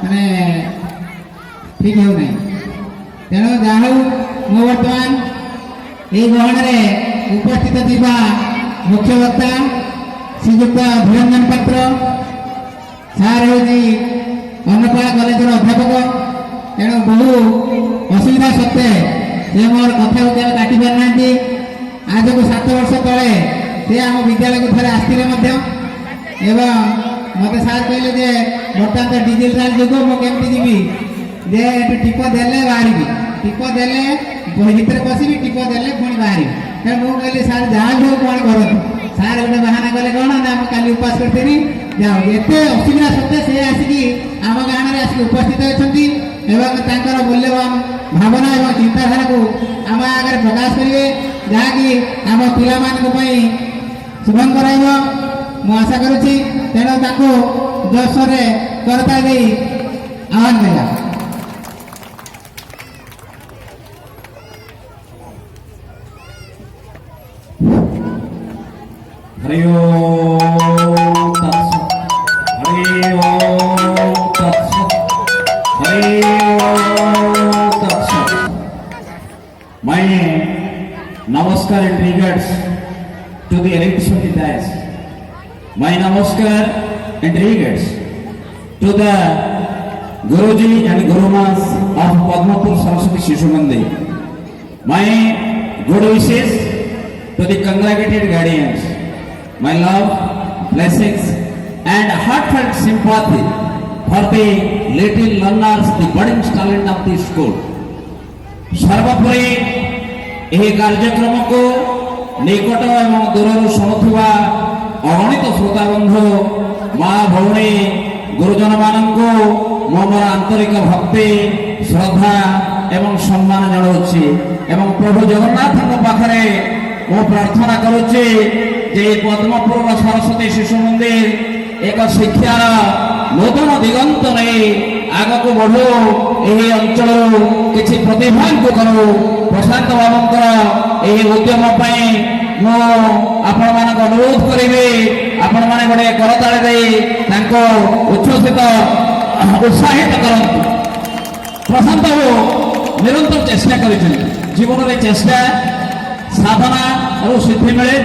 ମାନେ ଠିକ୍ ହେଉନାହିଁ। ତେଣୁ ଯାହା ହେଉ ମୁଁ ବର୍ତ୍ତମାନ ଏହି ଗହଣରେ ଉପସ୍ଥିତ ଥିବା ମୁଖ୍ୟ ବକ୍ତା ଶ୍ରୀଯୁକ୍ତ ଧୀରଞ୍ଜନ ପାତ୍ର ସାର୍ ହେଉଛି ଅନ୍ନପଳା କଲେଜର ଅଧ୍ୟାପକ। ତେଣୁ ବହୁ ଅସୁବିଧା ସତ୍ତ୍ୱେ ସେ ମୋର କଥାକୁ କେବେ କାଟି ପାରିନାହାନ୍ତି। ଆଜକୁ 7 ବର୍ଷ ତଳେ ସେ ଆମ ବିଦ୍ୟାଳୟକୁ ଥରେ ଆସିଥିଲେ ମଧ୍ୟ ଏବଂ ମୋତେ ସାର୍ କହିଲେ ଯେ ବର୍ତ୍ତମାନ ତ ଡିଜିଟାଲ ଯୁଗ, ମୁଁ କେମିତି ଯିବି ଯେ ଏଠୁ ଟିପ ଦେଲେ ବାହାରିବି, ଟିପ ଦେଲେ ଭିତରେ ପଶିବି, ଟିପ ଦେଲେ ପୁଣି ବାହାରିବି। ତେଣୁ ମୁଁ କହିଲି ସାର୍ ଯାହା ବି ହଉ କ'ଣ କରନ୍ତୁ। ସାର୍ ଗୋଟେ ବାହାନା କଲେ କ'ଣ ନା ମୁଁ କାଲି ଉପାସ କରିଥିଲି। ଯାଉ ଏତେ ଅସୁବିଧା ସତ୍ତ୍ୱେ ସେ ଆସିକି ଆମ ଗାଁରେ ଆସିକି ଉପସ୍ଥିତ ଅଛନ୍ତି ଏବଂ ତାଙ୍କର ମୂଲ୍ୟବାନ ଭାବନା ଏବଂ ଚିନ୍ତାଧାରାକୁ ଆମ ଆଗରେ ପ୍ରକାଶ କରିବେ, ଯାହାକି ଆମ ପିଲାମାନଙ୍କ ପାଇଁ ଶୁଭଙ୍କର ହେବ ମୁଁ ଆଶା କରୁଛି। ତେଣୁ ତାଙ୍କୁ ଜୋରସୋରରେ କରତାଳି ଦେଇ ଆହ୍ୱାନ କରିବା। हरि ओम तत्सत्, हरि ओम तत्सत्, हरि ओम तत्सत्। मैं नमस्कार and regards to the electricity dais. My namaskar and regards to the Guruji and Gurumas of Padmapur Saraswati Shishu Mandir. My good wishes to the congregated guardians. My love, blessings and heartfelt sympathy for the little learners, the budding talent of the school. सर्वोपरि ଏହି କାର୍ଯ୍ୟକ୍ରମକୁ ନିକଟ ଏବଂ ଦୂରରୁ ଶୁଣୁଥିବା ଅଗଣିତ ଶ୍ରୋତାବନ୍ଧୁ ମା ଭଉଣୀ ଗୁରୁଜନମାନଙ୍କୁ ମୁଁ ମୋର ଆନ୍ତରିକ ଭକ୍ତି ଶ୍ରଦ୍ଧା ଏବଂ ସମ୍ମାନ ଜଣାଉଛି ଏବଂ ପ୍ରଭୁ ଜଗନ୍ନାଥଙ୍କ ପାଖରେ ମୁଁ ପ୍ରାର୍ଥନା କରୁଛି ଯେ ପଦ୍ମପୁରର ସରସ୍ୱତୀ ଶିଶୁ ମନ୍ଦିର ଏକ ଶିକ୍ଷାର ନୂତନ ଦିଗନ୍ତ ନେଇ ଆଗକୁ ବଢୁ, ଏହି ଅଞ୍ଚଳରୁ କିଛି ପ୍ରତିଭାଙ୍କୁ କରୁ। ପ୍ରଶାନ୍ତ ବାବୁଙ୍କର ଏହି ଉଦ୍ୟମ ପାଇଁ ମୁଁ ଆପଣମାନଙ୍କୁ ଅନୁରୋଧ କରିବି, ଆପଣମାନେ ଗୋଟେ କରତାଳି ଦେଇ ତାଙ୍କୁ ଉଚ୍ଛ୍ୱସିତ ଉତ୍ସାହିତ କରନ୍ତୁ। ପ୍ରଶାନ୍ତ ବାବୁ ନିରନ୍ତର ଚେଷ୍ଟା କରିଛନ୍ତି, ଜୀବନରେ ଚେଷ୍ଟା ସାଧନାରୁ ସିଦ୍ଧି ମିଳେ।